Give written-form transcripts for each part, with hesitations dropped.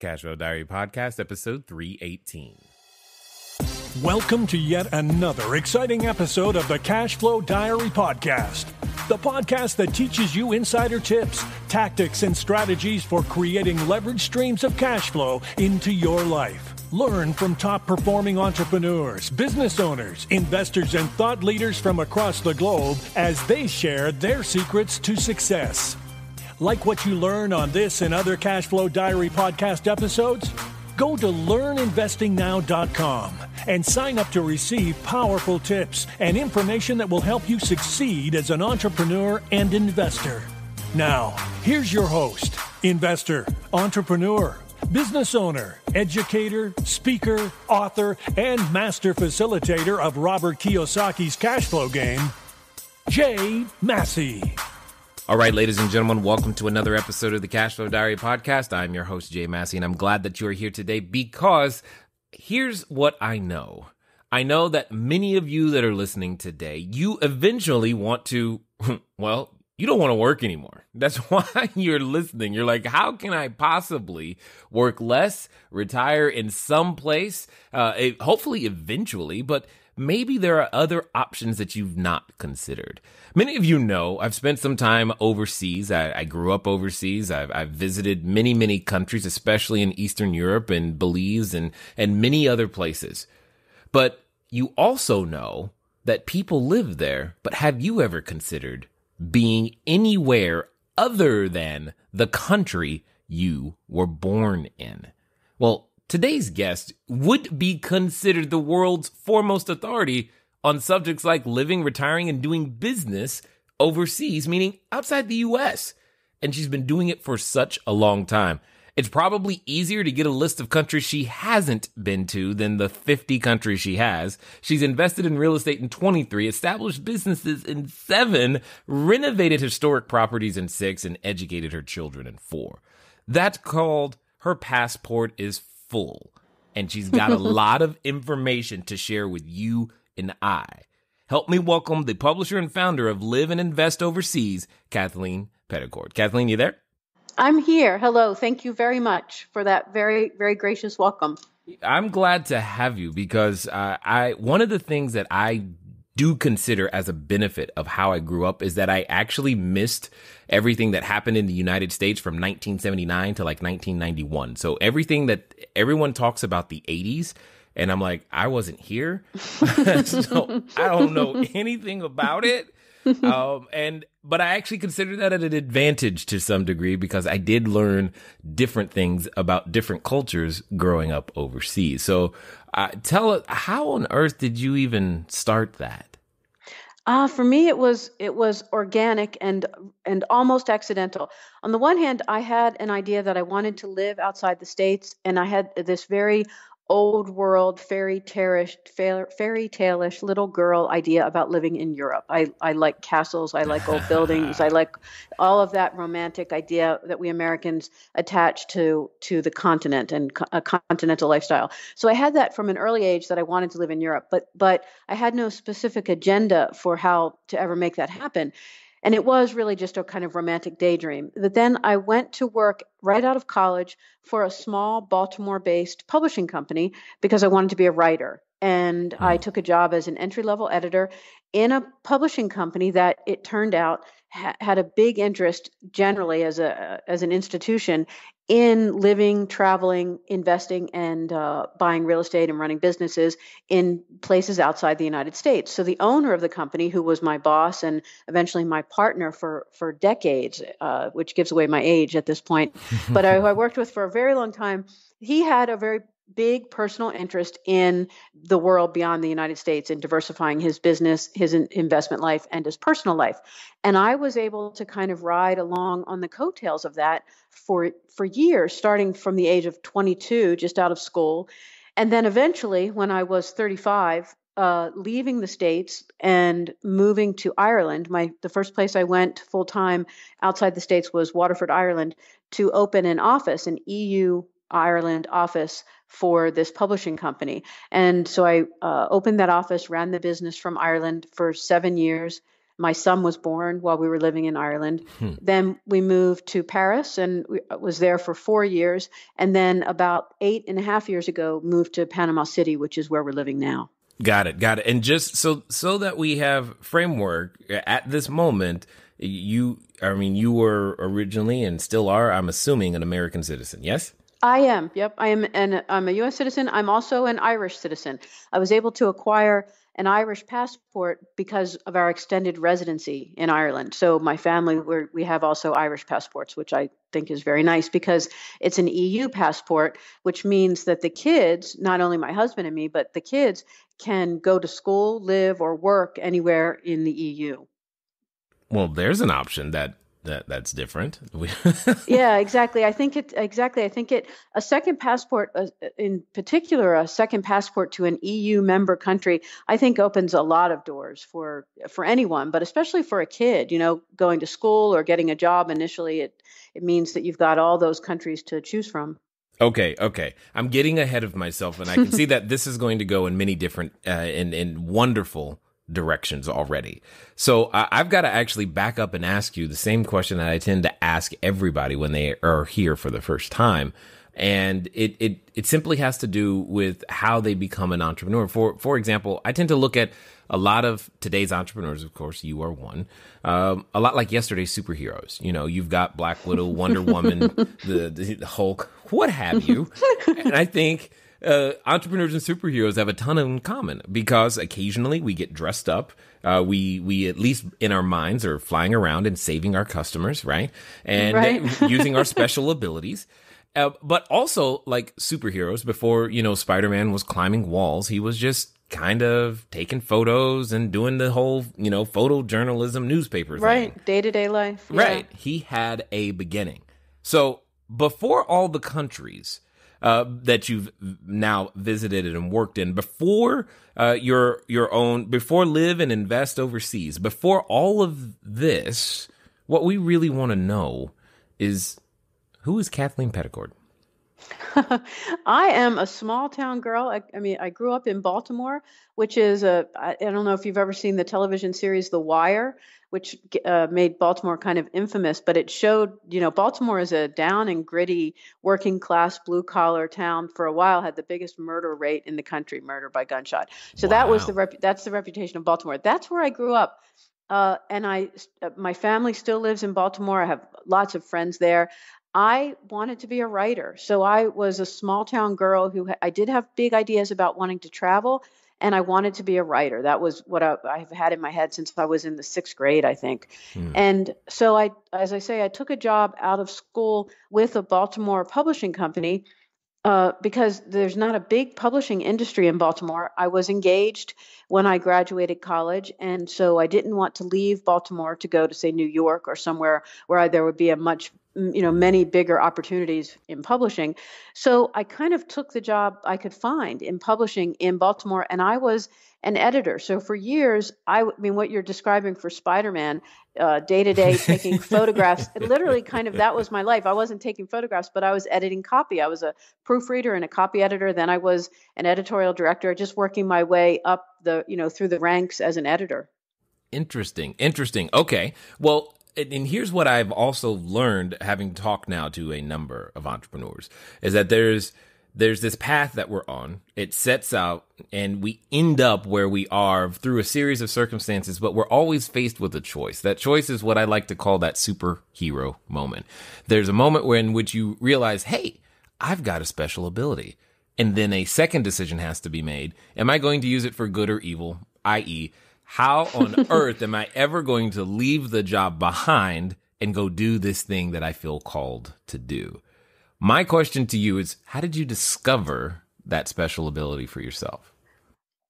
Cashflow Diary Podcast, episode 318. Welcome to yet another exciting episode of the Cashflow Diary Podcast, the podcast that teaches you insider tips, tactics, and strategies for creating leverage streams of cash flow into your life. Learn from top-performing entrepreneurs, business owners, investors, and thought leaders from across the globe as they share their secrets to success. Like what you learn on this and other Cashflow Diary podcast episodes? Go to learninvestingnow.com and sign up to receive powerful tips and information that will help you succeed as an entrepreneur and investor. Now, here's your host, investor, entrepreneur, business owner, educator, speaker, author, and master facilitator of Robert Kiyosaki's cash flow game, Jay Massey. All right, ladies and gentlemen, welcome to another episode of the Cashflow Diary Podcast. I'm your host, Jay Massey, and I'm glad that you are here today because here's what I know. I know that many of you that are listening today, you eventually want to, well, you don't want to work anymore. That's why you're listening. You're like, how can I possibly work less, retire in some place, hopefully eventually, but maybe there are other options that you've not considered. Many of you know I've spent some time overseas. I grew up overseas. I've visited many, many countries, especially in Eastern Europe and Belize and many other places. But you also know that people live there. But have you ever considered being anywhere other than the country you were born in? Well, today's guest would be considered the world's foremost authority on subjects like living, retiring, and doing business overseas, meaning outside the U.S. And she's been doing it for such a long time. It's probably easier to get a list of countries she hasn't been to than the 50 countries she has. She's invested in real estate in 23, established businesses in 7, renovated historic properties in 6, and educated her children in 4. That's called her passport is full, and she's got a lot of information to share with you and I. Help me welcome the publisher and founder of Live and Invest Overseas, Kathleen Peddicord. Kathleen, you there? I'm here. Hello. Thank you very much for that very, very gracious welcome. I'm glad to have you because one of the things that I do consider as a benefit of how I grew up is that I actually missed everything that happened in the United States from 1979 to like 1991. So everything that everyone talks about the 80s, and I'm like, I wasn't here. So I don't know anything about it. But I actually consider that an advantage to some degree because I did learn different things about different cultures growing up overseas. So tell us, how on earth did you even start that? For me, it was organic and almost accidental. On the one hand, I had an idea that I wanted to live outside the States, and I had this very old world, fairy tale-ish little girl idea about living in Europe. I like castles. I like old buildings. I like all of that romantic idea that we Americans attach to the continent and a continental lifestyle. So I had that from an early age that I wanted to live in Europe, but I had no specific agenda for how to ever make that happen. And it was really just a kind of romantic daydream. But then I went to work right out of college for a small Baltimore-based publishing company because I wanted to be a writer. And I took a job as an entry-level editor in a publishing company that it turned out had a big interest generally as an institution in living, traveling, investing, and buying real estate and running businesses in places outside the United States. So the owner of the company, who was my boss and eventually my partner for decades, which gives away my age at this point, but I worked with for a very long time, he had a very big personal interest in the world beyond the United States and diversifying his business, his investment life, and his personal life. And I was able to kind of ride along on the coattails of that for years, starting from the age of 22, just out of school. And then eventually, when I was 35, leaving the States and moving to Ireland. The first place I went full time outside the States was Waterford, Ireland, to open an office, an EU Ireland office for this publishing company. And so I opened that office, ran the business from Ireland for 7 years. My son was born while we were living in Ireland. Then we moved to Paris and was there for 4 years. And then about 8.5 years ago, moved to Panama City, which is where we're living now. Got it. And just so that we have framework at this moment, you were originally and still are, I'm assuming, an American citizen, yes? I am. Yep. I am. And I'm a U.S. citizen. I'm also an Irish citizen. I was able to acquire an Irish passport because of our extended residency in Ireland. So my family, we have also Irish passports, which I think is very nice because it's an EU passport, which means that the kids, not only my husband and me, but the kids can go to school, live, or work anywhere in the EU. Well, there's an option that's different. Yeah, exactly. I think a second passport, in particular, a second passport to an EU member country, I think opens a lot of doors for anyone, but especially for a kid, going to school or getting a job initially. It means that you've got all those countries to choose from. Okay. I'm getting ahead of myself, and I can see that this is going to go in many different, in wonderful directions already. So I've got to actually back up and ask you the same question that I tend to ask everybody when they are here for the first time. And it simply has to do with how they become an entrepreneur. For example, I tend to look at a lot of today's entrepreneurs, of course, you are one, a lot like yesterday's superheroes. You've got Black Widow, Wonder Woman, the Hulk, what have you. And I think entrepreneurs and superheroes have a ton in common because occasionally we get dressed up. We at least in our minds are flying around and saving our customers, right? And using our special abilities. But also like superheroes, before, Spider-Man was climbing walls, he was just kind of taking photos and doing the whole, photojournalism newspaper thing. Right. Day-to-day life. Yeah. Right. He had a beginning. So before all the countries that you've now visited and worked in, before your own, before live and invest overseas, before all of this, what we really want to know is, who is Kathleen Peddicord? I am a small town girl. I grew up in Baltimore, which is I don't know if you've ever seen the television series The Wire, which made Baltimore kind of infamous, but it showed, Baltimore is a down and gritty working class blue collar town. For a while had the biggest murder rate in the country, murder by gunshot. So that was that's the reputation of Baltimore. That's where I grew up. And my family still lives in Baltimore. I have lots of friends there. I wanted to be a writer. So I was a small town girl I did have big ideas about wanting to travel, and I wanted to be a writer. That was what I've had in my head since I was in the 6th grade, I think. And so as I say, I took a job out of school with a Baltimore publishing company because there's not a big publishing industry in Baltimore. I was engaged when I graduated college, and so I didn't want to leave Baltimore to go to, say, New York or somewhere where there would be many bigger opportunities in publishing. So I kind of took the job I could find in publishing in Baltimore, and I was an editor. So for years, what you're describing for Spider-Man, day to day taking photographs, literally that was my life. I wasn't taking photographs, but I was editing copy. I was a proofreader and a copy editor. Then I was an editorial director, just working my way up through the ranks as an editor. Interesting. Okay. Well, and here's what I've also learned, having talked now to a number of entrepreneurs, is that there's this path that we're on. It sets out and we end up where we are through a series of circumstances, but we're always faced with a choice. That choice is what I like to call that superhero moment. There's a moment in which you realize, hey, I've got a special ability. And then a second decision has to be made. Am I going to use it for good or evil? I.e., how on earth am I ever going to leave the job behind and go do this thing that I feel called to do? My question to you is, how did you discover that special ability for yourself?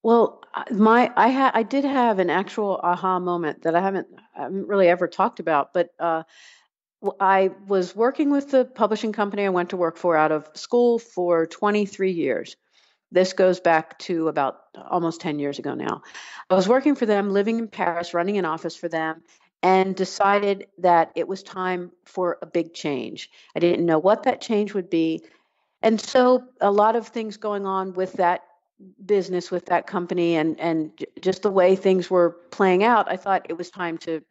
Well, I did have an actual aha moment that I haven't really ever talked about, but I was working with the publishing company I went to work for out of school for 23 years. This goes back to about almost 10 years ago now. I was working for them, living in Paris, running an office for them, and decided that it was time for a big change. I didn't know what that change would be. And so a lot of things going on with that business with that company and just the way things were playing out, I thought it was time to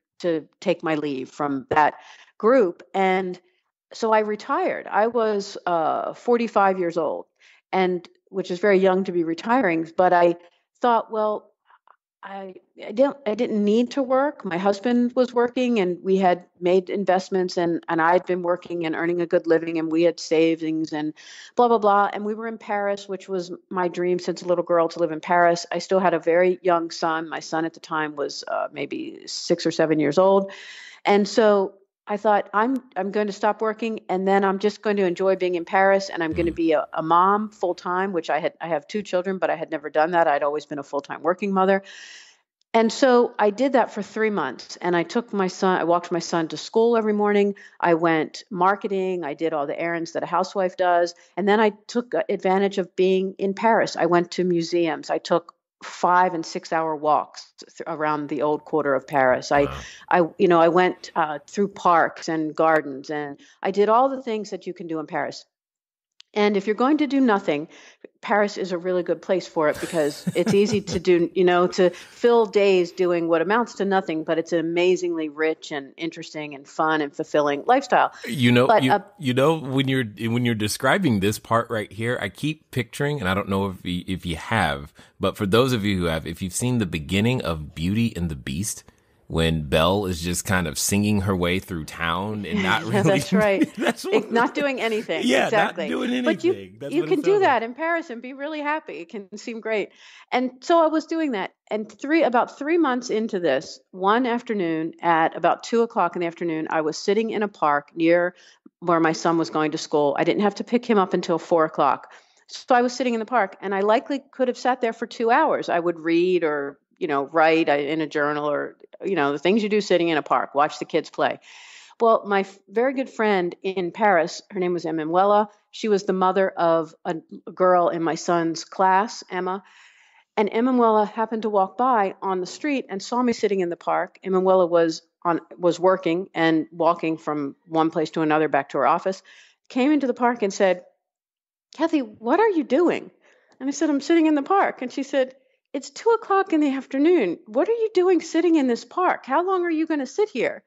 take my leave from that group. And so I retired. I was 45 years old, and which is very young to be retiring. But I thought, well, I didn't need to work. My husband was working, and we had made investments, and I had been working and earning a good living, and we had savings and blah blah blah. And we were in Paris, which was my dream since a little girl to live in Paris. I still had a very young son. My son at the time was maybe 6 or 7 years old, and so I thought I'm going to stop working, and then I'm just going to enjoy being in Paris, and I'm going to be a mom full time, which I have 2 children, but I had never done that. I'd always been a full time working mother. And so I did that for 3 months, and I walked my son to school every morning. I went marketing. I did all the errands that a housewife does. And then I took advantage of being in Paris. I went to museums. I took 5 and 6 hour walks around the old quarter of Paris. Wow. I went through parks and gardens, and I did all the things that you can do in Paris. And if you're going to do nothing, Paris is a really good place for it because it's easy to do, to fill days doing what amounts to nothing, but it's an amazingly rich and interesting and fun and fulfilling lifestyle. When you're describing this part right here, I keep picturing, and I don't know if you have, but for those of you who have, if you've seen the beginning of Beauty and the Beast, when Belle is just kind of singing her way through town and not really. That's right. Not doing anything. Yeah, exactly. Not doing anything. But you can do that in Paris and be really happy. It can seem great. And so I was doing that. And about 3 months into this, one afternoon at about 2:00 in the afternoon, I was sitting in a park near where my son was going to school. I didn't have to pick him up until 4:00. So I was sitting in the park, and I likely could have sat there for 2 hours. I would read or write in a journal or, the things you do sitting in a park, watch the kids play. Well, my very good friend in Paris, her name was Emanuela. She was the mother of a girl in my son's class, Emma. And Emanuela happened to walk by on the street and saw me sitting in the park. Emanuela was working and walking from one place to another back to her office, came into the park and said, "Kathy, what are you doing?" And I said, "I'm sitting in the park." And she said, "It's 2:00 in the afternoon. What are you doing sitting in this park? How long are you going to sit here?"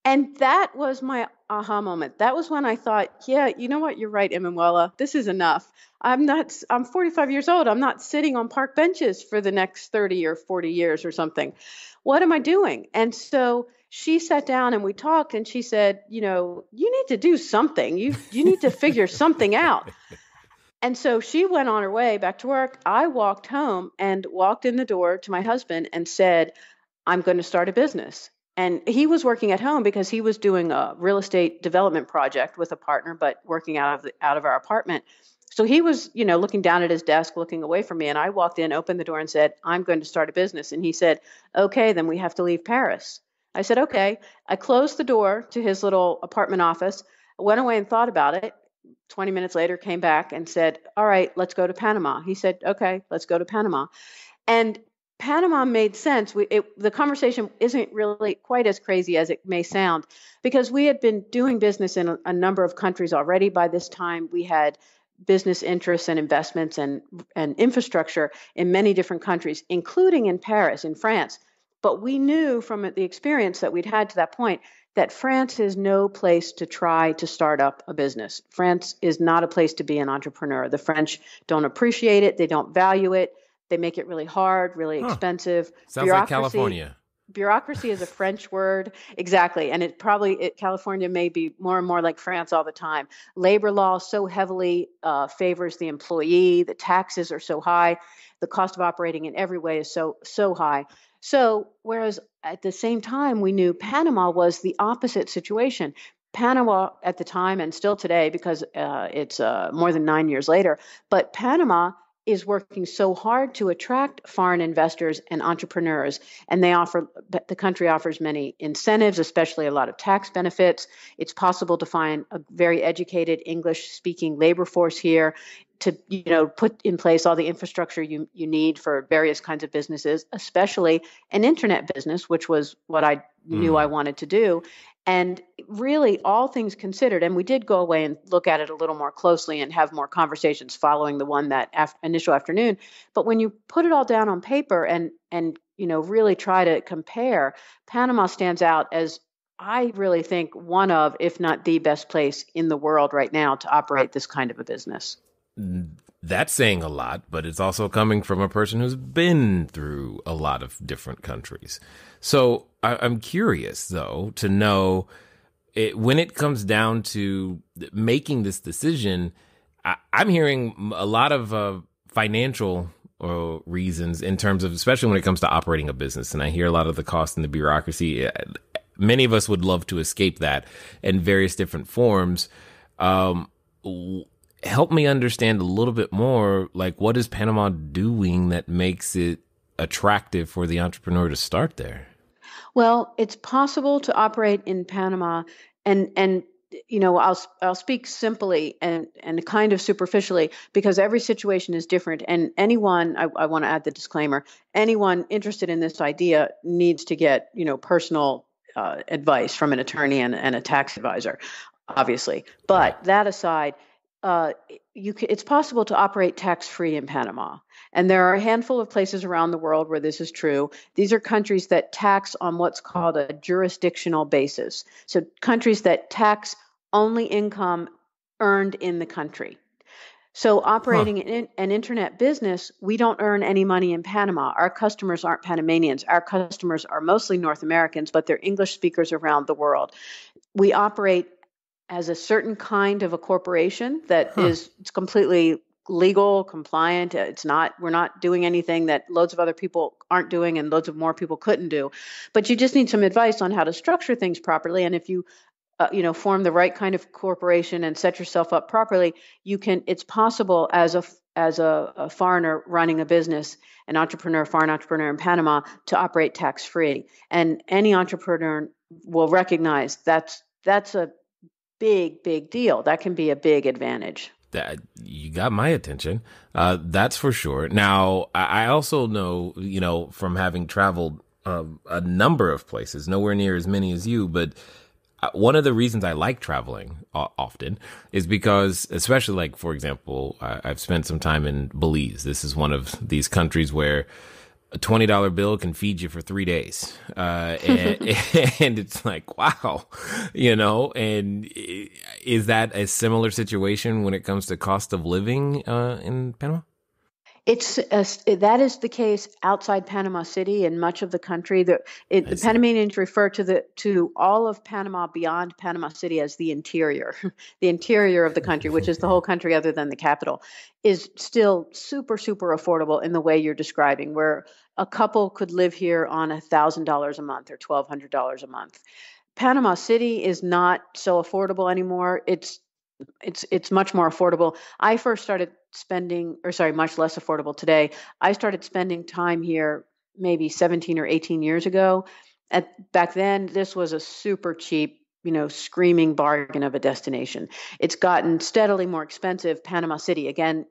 And that was my aha moment. That was when I thought, yeah, you know what? You're right, Emanuela. This is enough. I'm 45 years old. I'm not sitting on park benches for the next 30 or 40 years or something. What am I doing? And so she sat down and we talked, and she said, you need to do something. You need to figure something out. And so she went on her way back to work. I walked home and walked in the door to my husband and said, "I'm going to start a business." And he was working at home because he was doing a real estate development project with a partner, but working out of our apartment. So he was, looking down at his desk, looking away from me. And I walked in, opened the door and said, "I'm going to start a business." And he said, "Okay, then we have to leave Paris." I said, "Okay." I closed the door to his little apartment office, went away and thought about it. 20 minutes later, came back and said, "All right, let's go to Panama." He said, "Okay, let's go to Panama." And Panama made sense. The conversation isn't really quite as crazy as it may sound, because we had been doing business in a number of countries already. By this time, we had business interests and investments and infrastructure in many different countries, including in Paris, in France. But we knew from the experience that we'd had to that point that France is no place to try to start up a business. France is not a place to be an entrepreneur. The French don't appreciate it. They don't value it. They make it really hard, really expensive. Sounds like California. Bureaucracy is a French word. Exactly. And California may be more and more like France all the time. Labor law so heavily favors the employee. The taxes are so high. The cost of operating in every way is so high. So whereas at the same time, we knew Panama was the opposite situation. Panama at the time, and still today, because it's more than 9 years later, but Panama is working so hard to attract foreign investors and entrepreneurs. And the country offers many incentives, especially a lot of tax benefits. It's possible to find a very educated English-speaking labor force here to, put in place all the infrastructure you need for various kinds of businesses, especially an internet business, which was what I knew I wanted to do. And really, all things considered, and we did go away and look at it a little more closely and have more conversations following the one that initial afternoon. But when you put it all down on paper and really try to compare, Panama stands out as, I really think, one of, if not the best place in the world right now to operate this kind of a business. That's saying a lot, but it's also coming from a person who's been through a lot of different countries. So I'm curious, though, to know when it comes down to making this decision, I'm hearing a lot of financial reasons in terms of, especially when it comes to operating a business. And I hear a lot of the cost and the bureaucracy. Many of us would love to escape that in various different forms. Help me understand a little bit more, like, what is Panama doing that makes it attractive for the entrepreneur to start there? Well, it's possible to operate in Panama, and I'll speak simply and kind of superficially, because every situation is different. And anyone, I want to add the disclaimer, anyone interested in this idea needs to get personal advice from an attorney and a tax advisor, obviously. But that aside, it's possible to operate tax-free in Panama. And there are a handful of places around the world where this is true. These are countries that tax on what's called a jurisdictional basis. So countries that tax only income earned in the country. So operating an internet business, we don't earn any money in Panama. Our customers aren't Panamanians. Our customers are mostly North Americans, but they're English speakers around the world. We operate as a certain kind of a corporation that is completely legal, compliant. We're not doing anything that loads of other people aren't doing and loads of more people couldn't do. But you just need some advice on how to structure things properly. And if you form the right kind of corporation and set yourself up properly, it's possible as a foreigner running a business, foreign entrepreneur in Panama, to operate tax-free. And any entrepreneur will recognize that's a big deal. That can be a big advantage. That you got my attention. That's for sure. Now, I also know, from having traveled a number of places, nowhere near as many as you, but one of the reasons I like traveling often is because, especially like, for example, I've spent some time in Belize. This is one of these countries where a $20 bill can feed you for 3 days. And it's like, wow, and is that a similar situation when it comes to cost of living in Panama? That is the case outside Panama City and much of the country. The Panamanians refer to all of Panama beyond Panama City as the interior. The interior of the country, which is the whole country other than the capital, is still super, super affordable in the way you're describing, where a couple could live here on $1,000 a month or $1,200 a month. Panama City is not so affordable anymore. It's much more affordable. I first started much less affordable today. I started spending time here maybe 17 or 18 years ago. Back then, this was a super cheap, screaming bargain of a destination. It's gotten steadily more expensive. Panama City, again,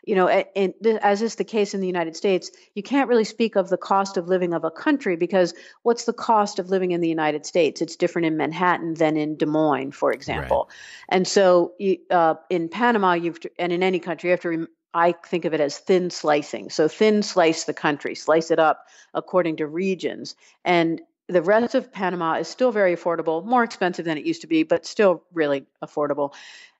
as is the case in the United States, you can't really speak of the cost of living of a country, because what's the cost of living in the United States? It's different in Manhattan than in Des Moines, for example. Right. And so in Panama, and in any country, you have to I think of it as thin slicing. So thin slice the country, slice it up according to regions. And the rest of Panama is still very affordable, more expensive than it used to be, but still really affordable.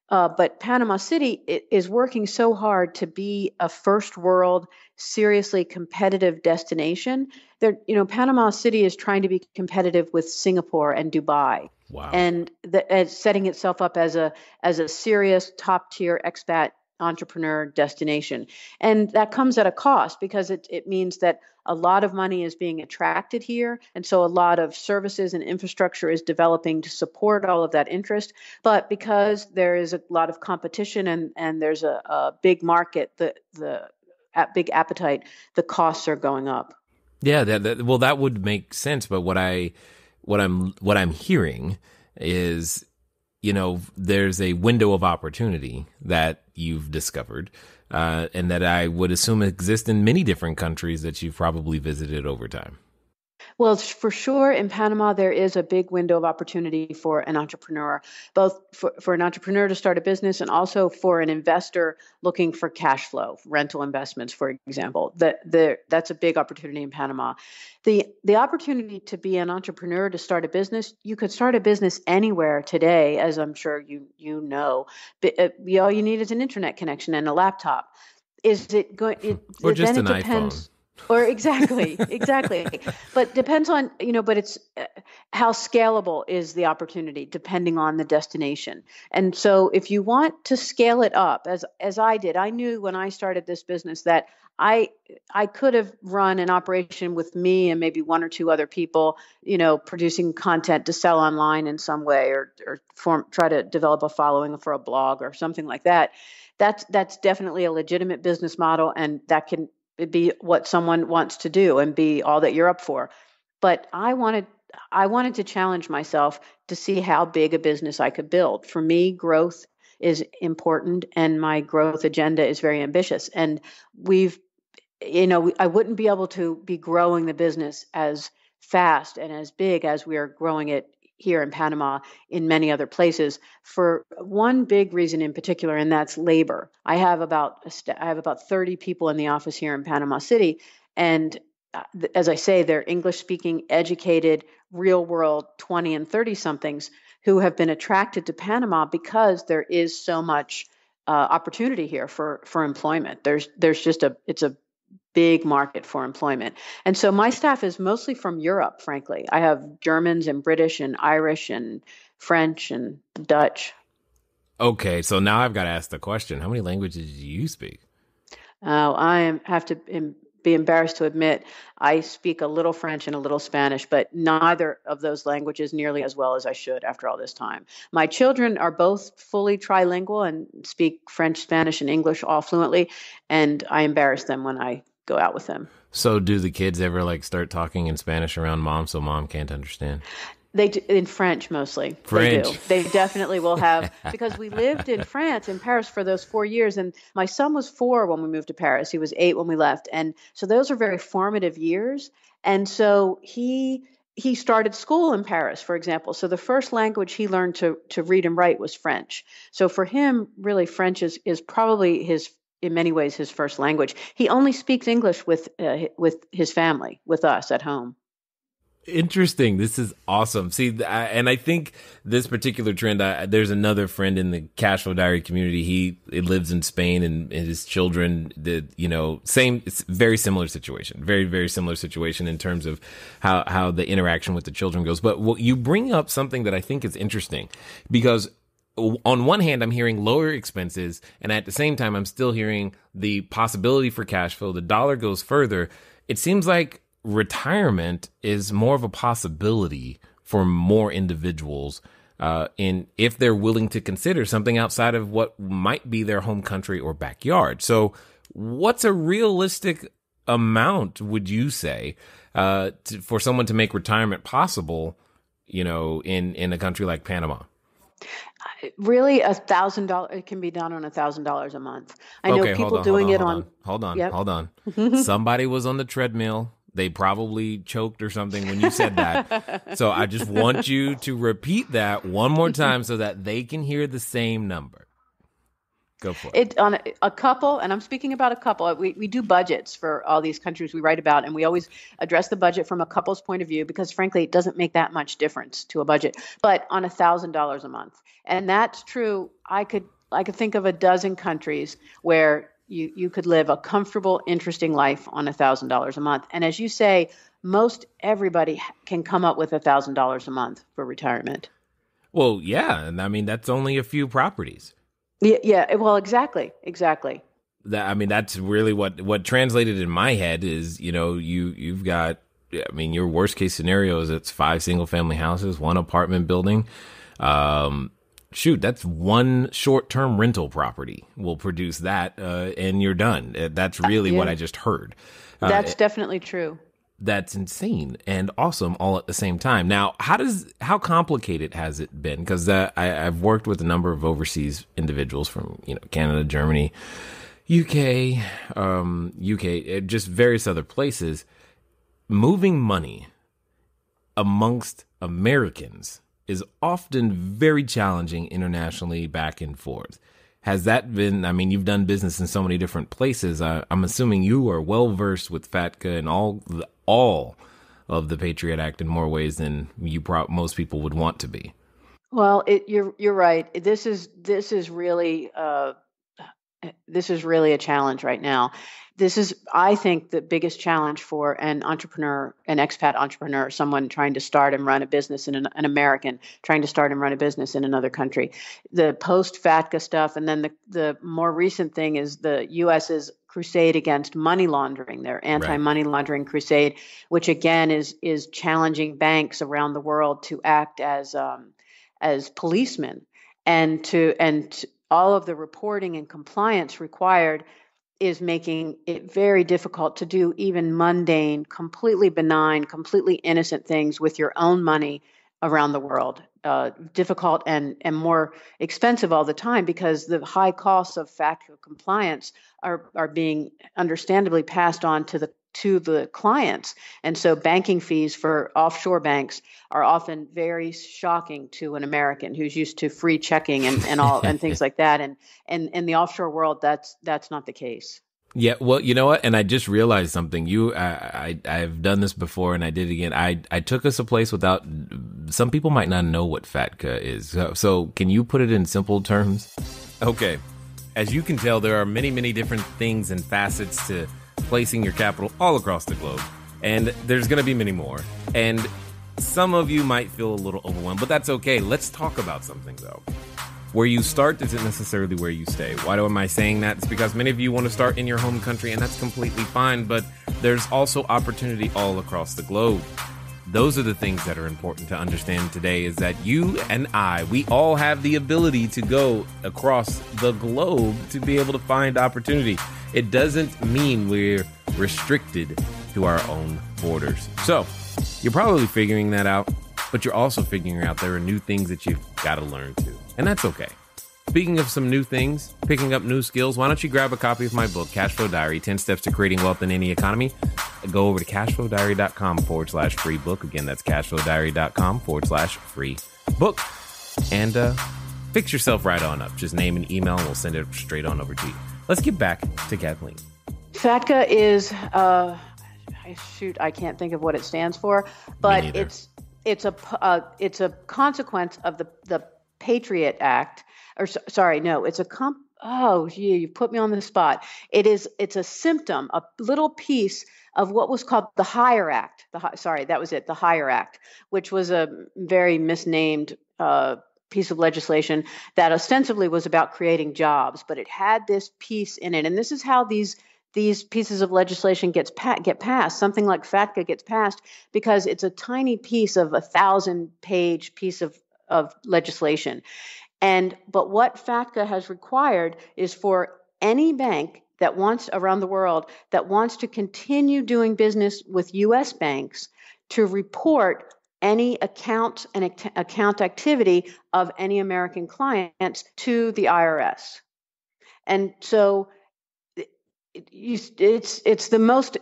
But Panama City is working so hard to be a first world, seriously competitive destination. Panama City is trying to be competitive with Singapore and Dubai. Wow. And setting itself up as a serious top tier expat entrepreneur destination. And that comes at a cost, because it means that a lot of money is being attracted here. And so a lot of services and infrastructure is developing to support all of that interest. But because there is a lot of competition and there's a big market, the big appetite, the costs are going up. Yeah, that would make sense. But what I'm hearing is, there's a window of opportunity that you've discovered, and that I would assume exists in many different countries that you've probably visited over time. Well, for sure, in Panama, there is a big window of opportunity for an entrepreneur, both for an entrepreneur to start a business and also for an investor looking for cash flow, rental investments, for example. That's a big opportunity in Panama. The opportunity to be an entrepreneur, to start a business, you could start a business anywhere today, as I'm sure you know. All you need is an internet connection and a laptop. Is it going? Or just then an it depends. iPhone. Or exactly. But depends on, but it's how scalable is the opportunity depending on the destination. And so if you want to scale it up, as I did, I knew when I started this business that I could have run an operation with me and maybe one or two other people, producing content to sell online in some way or try to develop a following for a blog or something like that. That's definitely a legitimate business model, and that can be what someone wants to do and be all that you're up for. But I wanted to challenge myself to see how big a business I could build. For me, growth is important, and my growth agenda is very ambitious. And I wouldn't be able to be growing the business as fast and as big as we are growing it here in Panama, in many other places, for one big reason in particular, and that's labor. I have about 30 people in the office here in Panama City, and as I say, they're English-speaking, educated, real-world 20 and 30-somethings who have been attracted to Panama because there is so much opportunity here for employment. There's just it's a big market for employment. And so my staff is mostly from Europe, frankly. I have Germans and British and Irish and French and Dutch. Okay, so now I've got to ask the question, how many languages do you speak? Have to be embarrassed to admit I speak a little French and a little Spanish, but neither of those languages nearly as well as I should after all this time. My children are both fully trilingual and speak French, Spanish, and English all fluently, and I embarrass them when I go out with them. So do the kids ever start talking in Spanish around mom so mom can't understand? They do, in French mostly. French. They do. They definitely will have, because we lived in France, in Paris, for those 4 years. And my son was 4 when we moved to Paris. He was 8 when we left. And so those are very formative years. And so he started school in Paris, for example. So the first language he learned to read and write was French. So for him, really, French is probably in many ways his first language. He only speaks English with his family, with us at home. Interesting. This is awesome. See, and I think this particular trend, there's another friend in the Cashflow Diary community. He lives in Spain, and his children it's very similar situation, very, very similar situation in terms of how the interaction with the children goes. But you bring up something that I think is interesting, because on one hand, I'm hearing lower expenses, and at the same time, I'm still hearing the possibility for cash flow. The dollar goes further. It seems like retirement is more of a possibility for more individuals if they're willing to consider something outside of what might be their home country or backyard. So what's a realistic amount, would you say, for someone to make retirement possible, in a country like Panama? Really, $1,000. It can be done on $1,000 a month. I know people doing it on. Hold on. Yep. Hold on. Somebody was on the treadmill. They probably choked or something when you said that. So I just want you to repeat that one more time so that they can hear the same number. Go for it. On a couple, and I'm speaking about a couple. We do budgets for all these countries we write about, and we always address the budget from a couple's point of view, because frankly, it doesn't make that much difference to a budget. But on $1,000 a month, and that's true. I could think of a dozen countries where you could live a comfortable, interesting life on $1,000 a month. And as you say, most everybody can come up with $1,000 a month for retirement. Well, yeah. And I mean, that's only a few properties. Yeah. Well, exactly. That's really what translated in my head is, you've got, your worst case scenario is it's 5 single family houses, 1 apartment building. That's 1 short-term rental property will produce that, and you're done. That's really what I just heard. That's definitely true. That's insane and awesome all at the same time. Now, how complicated has it been? Because I've worked with a number of overseas individuals from Canada, Germany, UK, just various other places. Moving money amongst Americans is often very challenging internationally back and forth. Has that been, I mean, you've done business in so many different places. I'm assuming you are well versed with FATCA and all of the Patriot Act in more ways than most people would want to be. Well, you're right. This is really a challenge right now. This is, I think, the biggest challenge for an entrepreneur, an expat entrepreneur, someone trying to start and run a business an American trying to start and run a business in another country. The post-FATCA stuff, and then the more recent thing is the U.S.'s crusade against money laundering, their anti-money laundering crusade, which again is challenging banks around the world to act as policemen, and all of the reporting and compliance required is making it very difficult to do even mundane, completely benign, completely innocent things with your own money around the world. Difficult and more expensive all the time because the high costs of FATCA compliance are being understandably passed on to the clients. And so banking fees for offshore banks are often very shocking to an American who's used to free checking and all and things like that. And in the offshore world, that's not the case. Yeah, well, you know what? And I just realized something. I've done this before, and I did it again. I took us a place without. Some people might not know what FATCA is. So can you put it in simple terms? Okay. As you can tell, there are many, many different things and facets to placing your capital all across the globe. And there's going to be many more. And some of you might feel a little overwhelmed, but that's okay. Let's talk about something, though. Where you start isn't necessarily where you stay. Why am I saying that? It's because many of you want to start in your home country, and that's completely fine, but there's also opportunity all across the globe. Those are the things that are important to understand today, is that you and we all have the ability to go across the globe to be able to find opportunity. It doesn't mean we're restricted to our own borders. So you're probably figuring that out, but you're also figuring out there are new things that you've got to learn too. And that's okay. Speaking of some new things, picking up new skills, why don't you grab a copy of my book, Cashflow Diary, 10 Steps to Creating Wealth in Any Economy. Go over to cashflowdiary.com/free book. Again, that's cashflowdiary.com/free book. And fix yourself right on up. Just name an email and we'll send it straight on over to you. Let's get back to Kathleen. FATCA is, I can't think of what it stands for, but it's a consequence of the Patriot Act, you put me on the spot. It's a symptom, a little piece of what was called the Hire Act. The Hire Act, which was a very misnamed piece of legislation that ostensibly was about creating jobs, but it had this piece in it. And this is how these pieces of legislation get passed. Something like FATCA gets passed because it's a tiny piece of 1,000-page piece of legislation. But what FATCA has required is for any bank that wants around the world that wants to continue doing business with U.S. banks to report any account and account activity of any American clients to the IRS. And so it's the most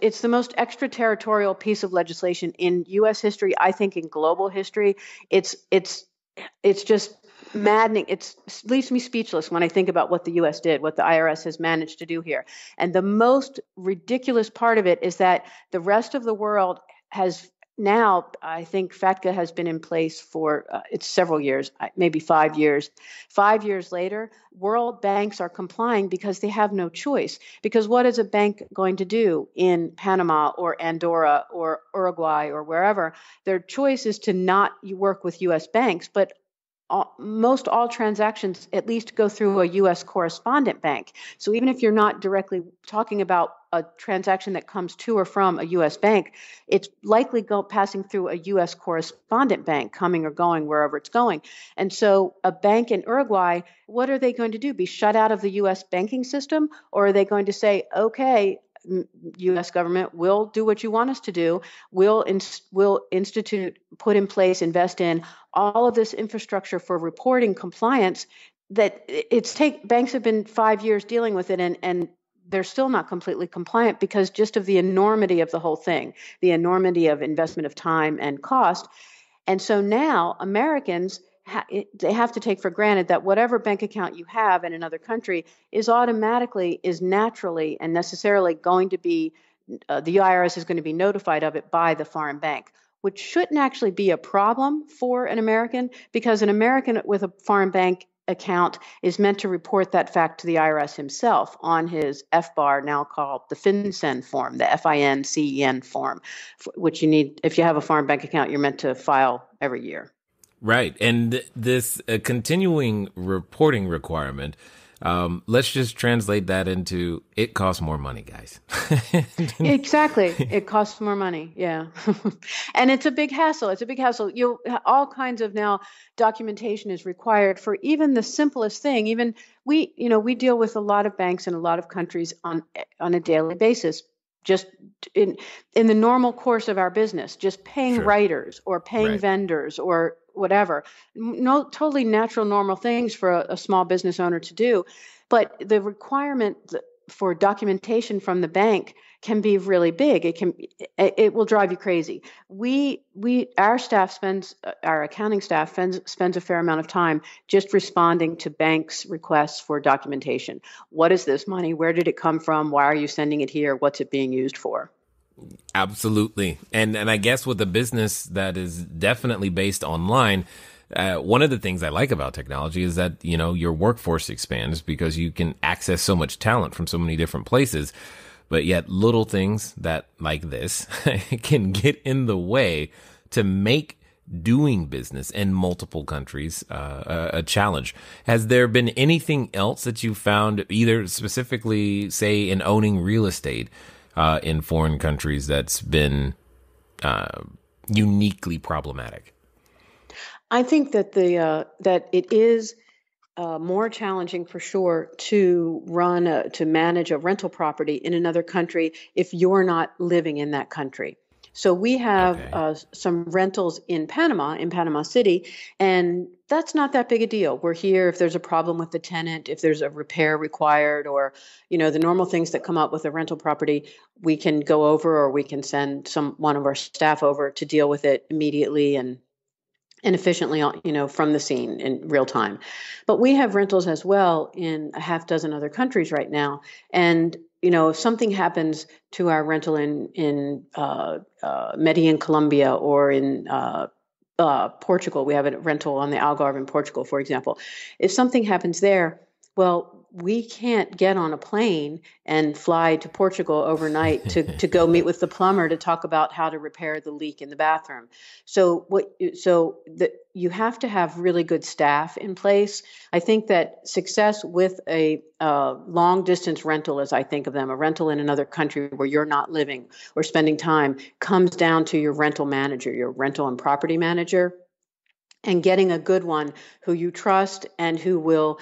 extraterritorial piece of legislation in U.S. history. I think in global history, it's just maddening. It leaves me speechless when I think about what the U.S. did, what the IRS has managed to do here. And the most ridiculous part of it is that the rest of the world has now, I think FATCA has been in place for it's several years, maybe 5 years. 5 years later, world banks are complying because they have no choice. Because what is a bank going to do in Panama or Andorra or Uruguay or wherever? Their choice is to not work with U.S. banks, but most all transactions at least go through a U.S. correspondent bank. So even if you're not directly talking about a transaction that comes to or from a U.S. bank, it's likely passing through a U.S. correspondent bank, coming or going wherever it's going. And so a bank in Uruguay, what are they going to do? Be shut out of the U.S. banking system? Or are they going to say, okay, U.S. government, we'll do what you want us to do. We'll institute, put in place, invest in all of this infrastructure for reporting compliance that banks have been 5 years dealing with it, and they're still not completely compliant because just of the enormity of the whole thing, the enormity of investment of time and cost. And so now Americans, they have to take for granted that whatever bank account you have in another country is naturally and necessarily going to be, the IRS is going to be notified of it by the foreign bank, which shouldn't actually be a problem for an American, because an American with a foreign bank account is meant to report that fact to the IRS himself on his FBAR, now called the FinCEN form, the FINCEN form, which you need, if you have a foreign bank account, you're meant to file every year. Right. And this continuing reporting requirement, let's just translate that into it costs more money, guys. Exactly. It costs more money. Yeah. And it's a big hassle. All kinds of now documentation is required for even the simplest thing. Even we deal with a lot of banks in a lot of countries on a daily basis, just in the normal course of our business, just paying writers or paying vendors or whatever. No, totally natural, normal things for a small business owner to do. But the requirement for documentation from the bank can be really big. It will drive you crazy. Our accounting staff spends a fair amount of time just responding to banks' requests for documentation. What is this money? Where did it come from? Why are you sending it here? What's it being used for? Absolutely. And I guess with a business that is definitely based online, one of the things I like about technology is that, your workforce expands because you can access so much talent from so many different places. But yet little things that like this can get in the way to make doing business in multiple countries a challenge. Has there been anything else that you found, either specifically, say, in owning real estate in foreign countries, that's been uniquely problematic? I think that that it is more challenging for sure to manage a rental property in another country if you're not living in that country. So we have some rentals in Panama City, and that's not that big a deal. We're here if there's a problem with the tenant, if there's a repair required, or the normal things that come up with a rental property, we can go over, or we can send one of our staff over to deal with it immediately and efficiently, from the scene in real time. But we have rentals as well in a half dozen other countries right now, and if something happens to our rental in Medellin, Colombia, or in Portugal, we have a rental on the Algarve in Portugal, for example. If something happens there, well, we can't get on a plane and fly to Portugal overnight to go meet with the plumber to talk about how to repair the leak in the bathroom. So you have to have really good staff in place. I think that success with a long distance rental, as I think of them, a rental in another country where you're not living or spending time, comes down to your rental manager, your rental and property manager, and getting a good one who you trust and who will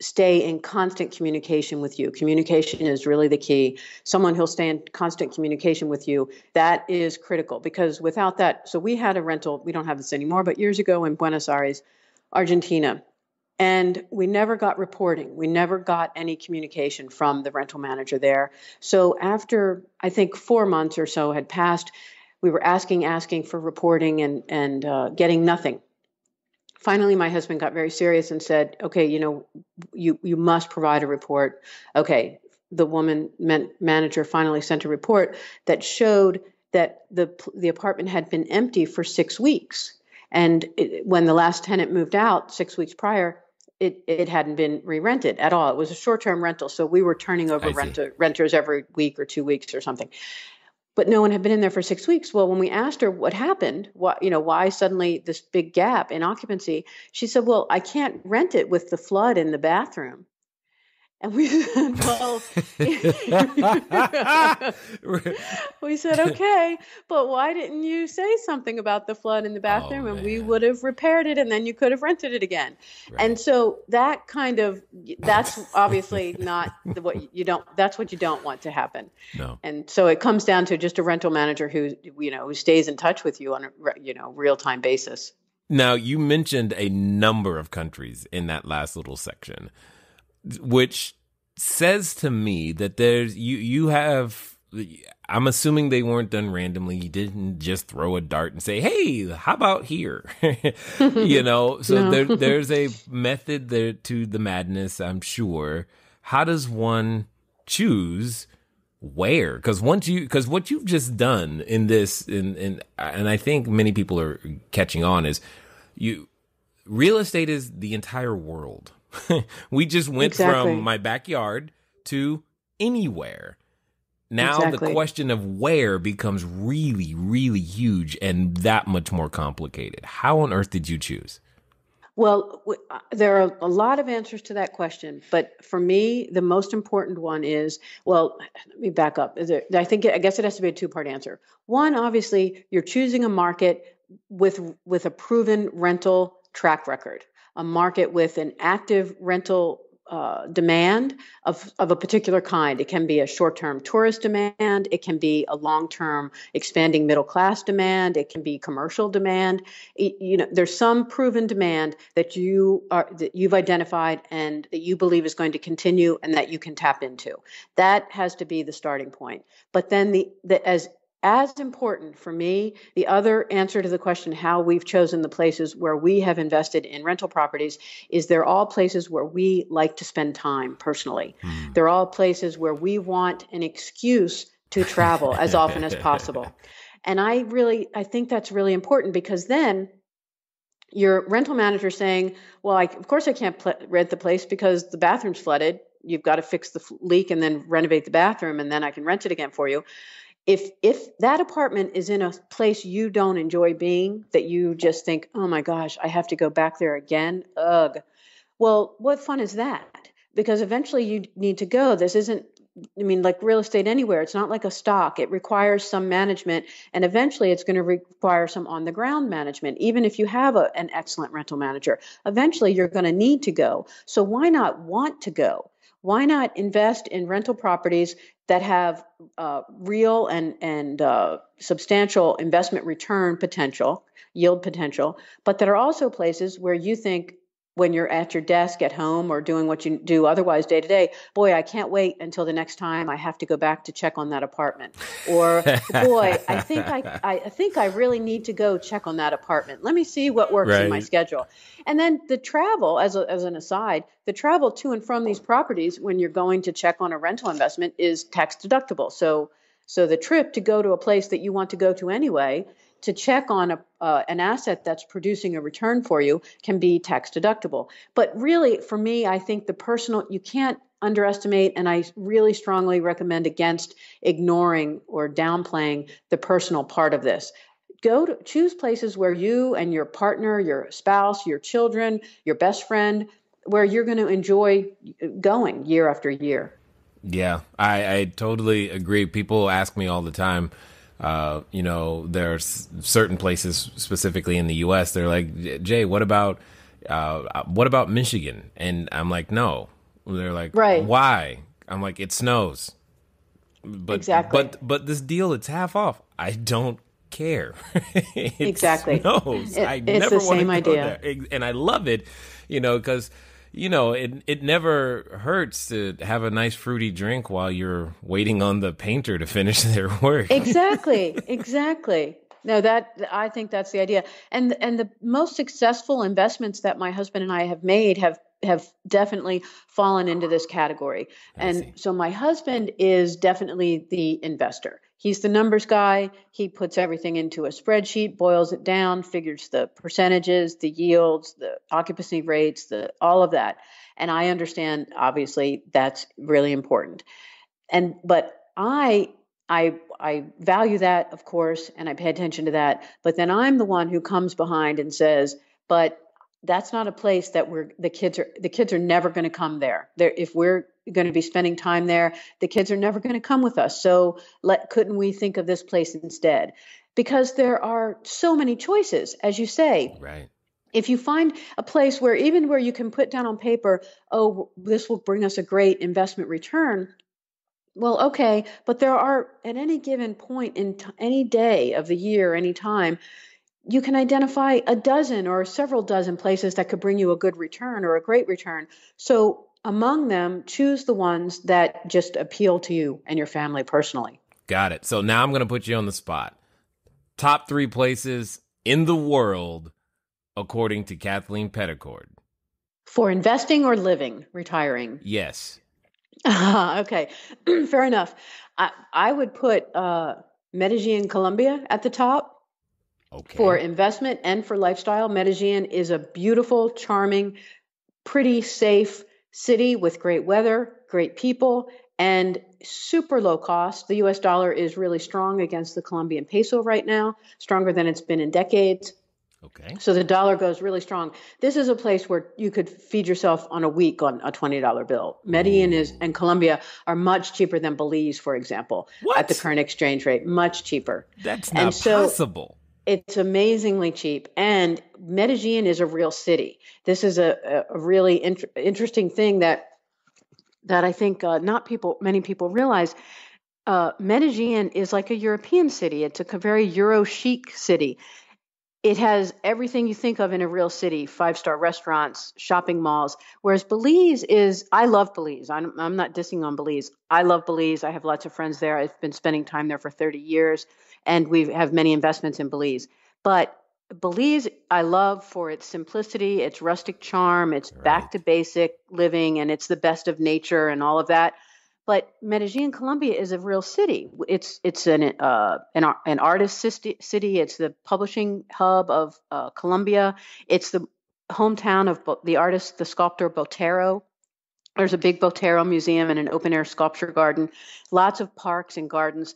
stay in constant communication with you. Communication is really the key. Someone who'll stay in constant communication with you, that is critical, because without that, so we had a rental, we don't have this anymore, but years ago in Buenos Aires, Argentina, and we never got reporting. We never got any communication from the rental manager there. So after, I think 4 months or so had passed, we were asking for reporting and getting nothing. Finally, my husband got very serious and said, okay, you must provide a report. Okay. The woman manager finally sent a report that showed that the apartment had been empty for 6 weeks. And when the last tenant moved out 6 weeks prior, it hadn't been re-rented at all. It was a short-term rental. So we were turning over renters every week or 2 weeks or something. But no one had been in there for 6 weeks. Well, when we asked her what happened, why suddenly this big gap in occupancy, she said, well, I can't rent it with the flood in the bathroom. And we said, well, we said, okay, but why didn't you say something about the flood in the bathroom? And we would have repaired it, and then you could have rented it again. Right. And so that's obviously not that's what you don't want to happen. No. And so it comes down to just a rental manager who stays in touch with you on a real-time basis. Now, you mentioned a number of countries in that last little section, which says to me that you have, I'm assuming they weren't done randomly. You didn't just throw a dart and say, "Hey, how about here?" So No. there's a method there to the madness, I'm sure. How does one choose where? Because what you've just done in this, and I think many people are catching on, is real estate is the entire world. We just went Exactly. from my backyard to anywhere. Now Exactly. the question of where becomes really, really huge and that much more complicated. How on earth did you choose? Well, there are a lot of answers to that question, but for me, the most important one is, well, let me back up. I guess it has to be a two-part answer. One, obviously, you're choosing a market with a proven rental track record, a market with an active rental demand of a particular kind. It can be a short-term tourist demand. It can be a long-term expanding middle-class demand. It can be commercial demand. There's some proven demand that you've identified and that you believe is going to continue and that you can tap into. That has to be the starting point. But then as important for me, the other answer to the question how we've chosen the places where we have invested in rental properties is they're all places where we like to spend time personally. They're all places where we want an excuse to travel as often as possible. And I think that's really important, because then your rental manager saying, well, of course I can't rent the place because the bathroom's flooded. You've got to fix the leak and then renovate the bathroom, and then I can rent it again for you. If that apartment is in a place you don't enjoy being, that you just think, oh my gosh, I have to go back there again, ugh. Well, what fun is that? Because eventually you need to go. This isn't, like real estate anywhere. It's not like a stock. It requires some management, and eventually it's going to require some on-the-ground management. Even if you have an excellent rental manager, eventually you're going to need to go. So why not want to go? Why not invest in rental properties that have real and substantial investment return potential, yield potential, but that are also places where you think, when you're at your desk at home or doing what you do otherwise day to day, boy, I can't wait until the next time I have to go back to check on that apartment. Or, boy, I think I really need to go check on that apartment. Let me see what works in my schedule. And then the travel, as an aside, the travel to and from these properties when you're going to check on a rental investment is tax deductible. So the trip to go to a place that you want to go to anyway, to check on an asset that's producing a return for you, can be tax deductible. But really, for me, I think you can't underestimate, and I really strongly recommend against ignoring or downplaying the personal part of this. Choose places where you and your partner, your spouse, your children, your best friend, where you're going to enjoy going year after year. Yeah, I totally agree. People ask me all the time, there's certain places specifically in the U.S. They're like, Jay, what about Michigan? And I'm like, no. They're like, right. Why? I'm like, it snows. But, exactly. But this deal, it's half off. I don't care. Exactly. Snows. It's never the want same to idea. go there. And I love it, because it never hurts to have a nice fruity drink while you're waiting on the painter to finish their work. Exactly. No, I think that's the idea. And the most successful investments that my husband and I have made have definitely fallen into this category. And so my husband is definitely the investor. He's the numbers guy. He puts everything into a spreadsheet, boils it down, figures the percentages, the yields, the occupancy rates, all of that. And I understand, obviously, that's really important. But I value that, of course, and I pay attention to that. But then I'm the one who comes behind and says, but that's not a place that the kids are never going to come there. If we're going to be spending time there, the kids are never going to come with us. So couldn't we think of this place instead? Because there are so many choices, as you say. Right. If you find a place where you can put down on paper, oh, this will bring us a great investment return. Well, okay, but there are, at any given point in any day of the year, any time, you can identify a dozen or several dozen places that could bring you a good return or a great return. So among them, choose the ones that just appeal to you and your family personally. Got it. So now I'm going to put you on the spot. Top 3 places in the world, according to Kathleen Peddicord. For investing or living, retiring? Yes. Okay, fair enough. I would put Medellin, Colombia at the top. Okay. For investment and for lifestyle. Medellin is a beautiful, charming, pretty safe city with great weather, great people, and super low cost. The US dollar is really strong against the Colombian peso right now, stronger than it's been in decades. Okay. So the dollar goes really strong. This is a place where you could feed yourself on a week on a $20 bill. Medellin and Colombia are much cheaper than Belize, for example, at the current exchange rate, much cheaper. That's not possible. It's amazingly cheap. And Medellin is a real city. This is a really interesting thing that I think many people realize. Medellin is like a European city. It's a very Euro chic city. It has everything you think of in a real city, 5-star restaurants, shopping malls, whereas Belize I love Belize. I'm not dissing on Belize. I love Belize. I have lots of friends there. I've been spending time there for 30 years, and we have many investments in Belize. But Belize, I love for its simplicity, its rustic charm, its back to basic living, and it's the best of nature and all of that. But Medellin, Colombia is a real city. It's an artist city. It's the publishing hub of Colombia. It's the hometown of the artist, the sculptor Botero. There's a big Botero museum and an open air sculpture garden. Lots of parks and gardens.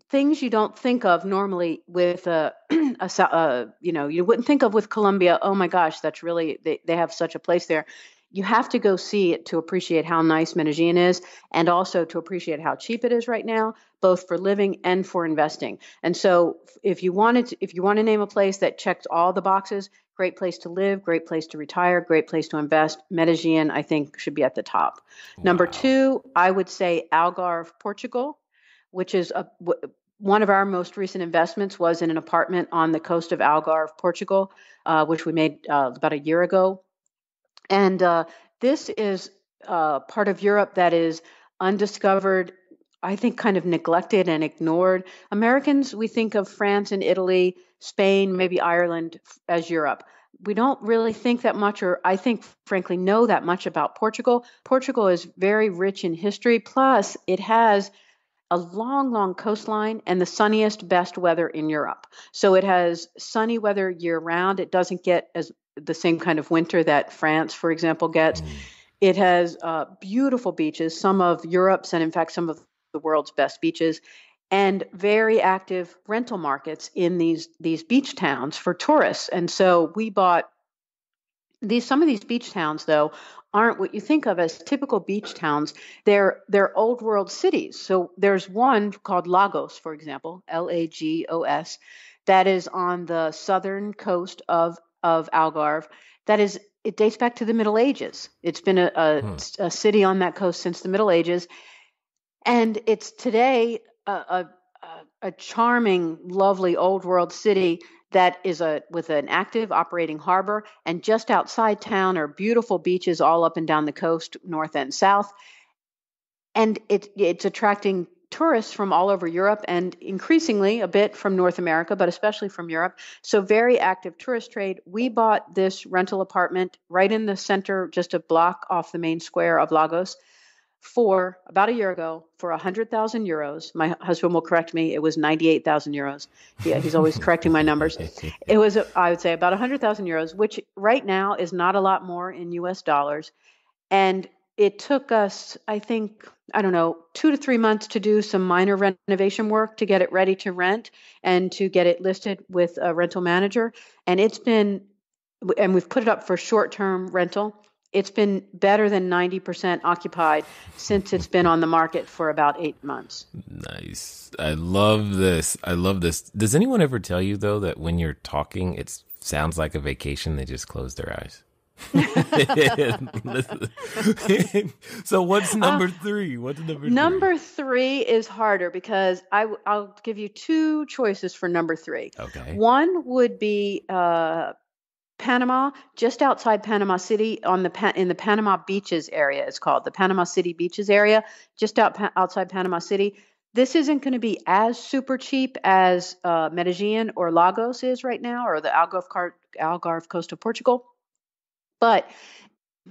Things you don't think of normally with you wouldn't think of with Colombia. Oh my gosh, that's really they have such a place there. You have to go see it to appreciate how nice Medellin is, and also to appreciate how cheap it is right now, both for living and for investing. And so if you want to name a place that checks all the boxes, great place to live, great place to retire, great place to invest, Medellin, I think, should be at the top. Wow. Number 2, I would say Algarve, Portugal, which is one of our most recent investments was in an apartment on the coast of Algarve, Portugal, which we made about a year ago. And this is part of Europe that is undiscovered, I think kind of neglected and ignored. Americans, we think of France and Italy, Spain, maybe Ireland as Europe. We don't really think that much, or I think, frankly, know that much about Portugal. Portugal is very rich in history. Plus, it has a long, long coastline and the sunniest, best weather in Europe. So it has sunny weather year round. It doesn't get the same kind of winter that France, for example, gets. It has beautiful beaches, some of Europe's and in fact some of the world's best beaches, and very active rental markets in these beach towns for tourists. And so we bought some of these beach towns, though, aren't what you think of as typical beach towns. They're old world cities. So there's one called Lagos, for example, Lagos, that is on the southern coast of Algarve. It dates back to the Middle Ages. It's been a city on that coast since the Middle Ages. And it's today a charming, lovely old world city that is with an active operating harbor. And just outside town are beautiful beaches all up and down the coast, north and south. And it's attracting tourists from all over Europe and increasingly a bit from North America, but especially from Europe. So very active tourist trade. We bought this rental apartment right in the center, just a block off the main square of Lagos, for about a year ago for 100,000 euros. My husband will correct me. It was 98,000 euros. Yeah, he's always correcting my numbers. It was, I would say, about 100,000 euros, which right now is not a lot more in US dollars. And it took us, I think, 2 to 3 months to do some minor renovation work to get it ready to rent and to get it listed with a rental manager. And we've put it up for short-term rental. It's been better than 90% occupied since it's been on the market for about 8 months. Nice. I love this. Does anyone ever tell you, though, that when you're talking, it sounds like a vacation, they just close their eyes? So what's number 3? Number 3 is harder because I'll give you 2 choices for number 3. Okay. One would be Panama, just outside Panama City, in the Panama Beaches area. It's called the Panama City Beaches area, just outside Panama City. This isn't going to be as super cheap as Medellin or Lagos is right now, or the Algarve coast of Portugal, but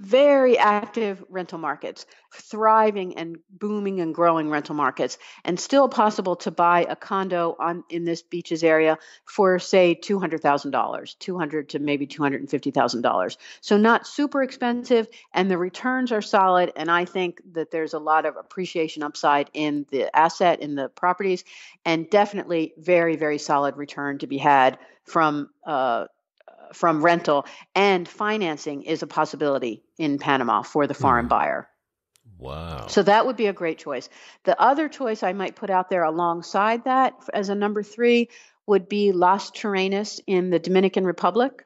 very active rental markets, thriving and booming and growing rental markets, and still possible to buy a condo in this beaches area for, say, $200,000, $200 to maybe $250,000. So not super expensive, and the returns are solid. And I think that there's a lot of appreciation upside in the asset, in the properties, and definitely very, very solid return to be had from rental, and financing is a possibility in Panama for the foreign buyer. Wow. So that would be a great choice. The other choice I might put out there alongside that as a number 3 would be Las Terrenas in the Dominican Republic.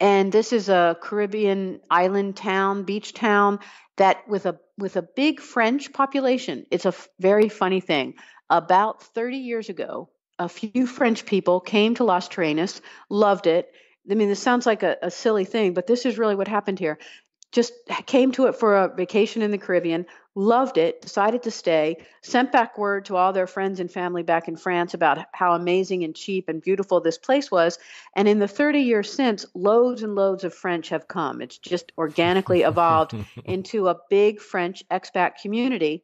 And this is a Caribbean island town, beach town, that with a big French population. It's a very funny thing. About 30 years ago, a few French people came to Las Terrenas, loved it. I mean, this sounds like a silly thing, but this is really what happened here. Just came to it for a vacation in the Caribbean, loved it, decided to stay, sent back word to all their friends and family back in France about how amazing and cheap and beautiful this place was. And in the 30 years since, loads and loads of French have come. It's just organically evolved into a big French expat community.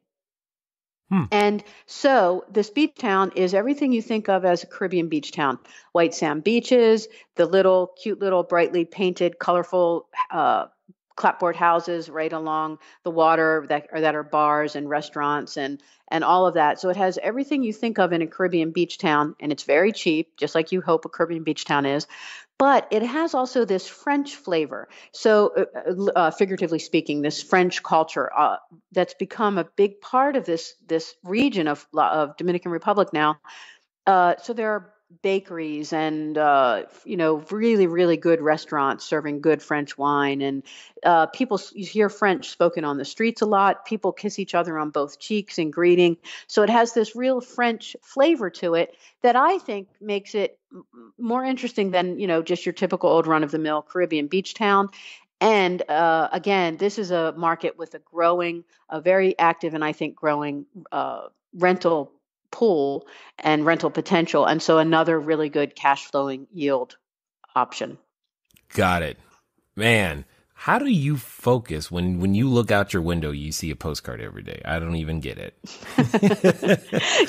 And so this beach town is everything you think of as a Caribbean beach town. White sand beaches, the cute little brightly painted, colorful clapboard houses right along the water that are bars and restaurants and all of that. So it has everything you think of in a Caribbean beach town, and it's very cheap, just like you hope a Caribbean beach town is. But it has also this French flavor. So figuratively speaking, this French culture that's become a big part of this region of Dominican Republic now. So there are bakeries and really, really good restaurants serving good French wine, and you hear French spoken on the streets a lot. People kiss each other on both cheeks in greeting. So it has this real French flavor to it that I think makes it more interesting than just your typical old run-of-the-mill Caribbean beach town. And again, this is a market with a very active and I think growing rental pool and rental potential. And so another really good cash flowing yield option. Got it. Man, how do you focus when you look out your window, you see a postcard every day? I don't even get it.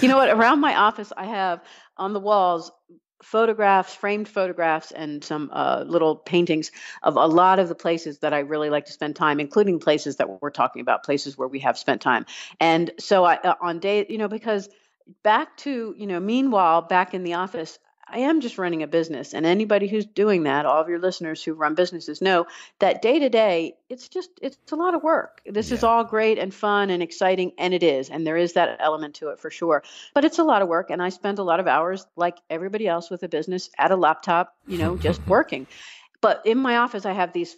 You know what? Around my office, I have on the walls framed photographs, and some little paintings of a lot of the places that I really like to spend time, including places that we're talking about, places where we have spent time. And so because meanwhile, back in the office, I am just running a business. And anybody who's doing that, all of your listeners who run businesses know that day to day, it's a lot of work. This is all great and fun and exciting. And it is. And there is that element to it for sure. But it's a lot of work. And I spend a lot of hours like everybody else with a business at a laptop, just working. But in my office, I have these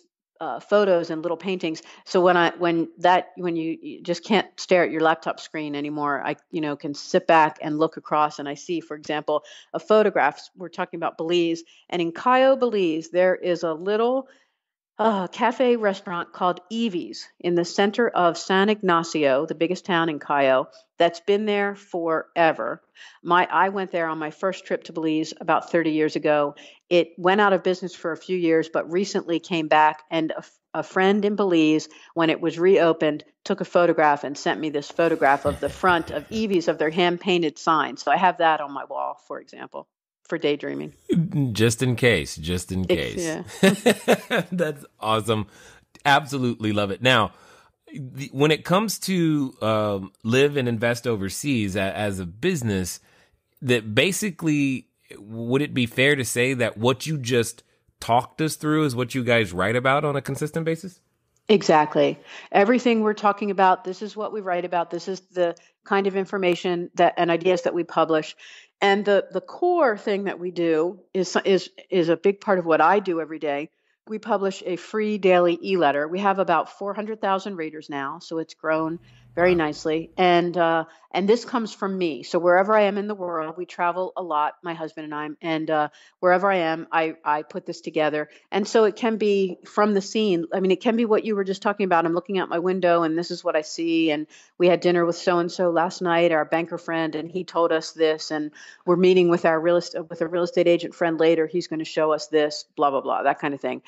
photos and little paintings. So when you just can't stare at your laptop screen anymore, I can sit back and look across, and I see, for example, a photograph. We're talking about Belize, and in Cayo, Belize, there is a little cafe restaurant called Evie's in the center of San Ignacio, the biggest town in Cayo, that's been there forever. I went there on my first trip to Belize about 30 years ago. It went out of business for a few years, but recently came back, and a friend in Belize, when it was reopened, took a photograph and sent me this photograph of the front of Evie's, of their hand-painted sign. So I have that on my wall, for example, for daydreaming. Just in case. Yeah. That's awesome. Absolutely love it. Now, when it comes to live and invest overseas as a business, that basically, would it be fair to say that what you just talked us through is what you guys write about on a consistent basis? Exactly. Everything we're talking about, this is what we write about. This is the kind of information and ideas that we publish. And the core thing that we do is a big part of what I do every day. We publish a free daily e-letter. We have about 400,000 readers now, so it's grown very nicely. And this comes from me. So wherever I am in the world, we travel a lot, my husband and I, and wherever I am, I put this together. And so it can be from the scene. I mean, it can be what you were just talking about. I'm looking out my window and this is what I see. And we had dinner with so-and-so last night, our banker friend, and he told us this. And we're meeting with a real estate agent friend later. He's going to show us this, blah, blah, blah, that kind of thing.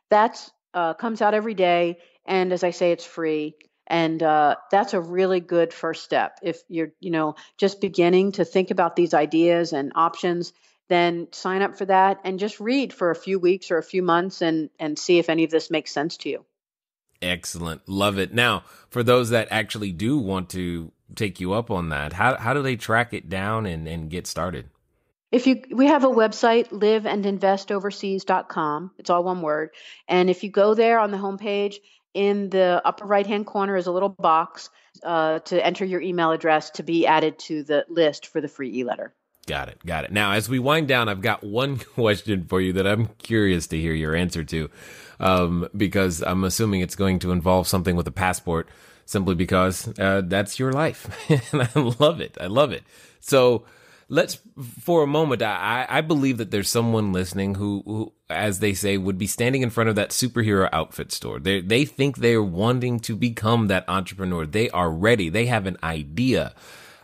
That's comes out every day. And as I say, it's free. And that's a really good first step. If you're, just beginning to think about these ideas and options, then sign up for that and just read for a few weeks or a few months and see if any of this makes sense to you. Excellent. Love it. Now, for those that actually do want to take you up on that, how do they track it down and get started? We have a website, liveandinvestoverseas.com. It's all one word. And if you go there on the homepage, in the upper right-hand corner is a little box to enter your email address to be added to the list for the free e-letter. Got it. Now, as we wind down, I've got one question for you that I'm curious to hear your answer to, because I'm assuming it's going to involve something with a passport, simply because that's your life. And I love it. So let's, for a moment, I believe that there's someone listening who, as they say, would be standing in front of that superhero outfit store. They think they're wanting to become that entrepreneur. They are ready. They have an idea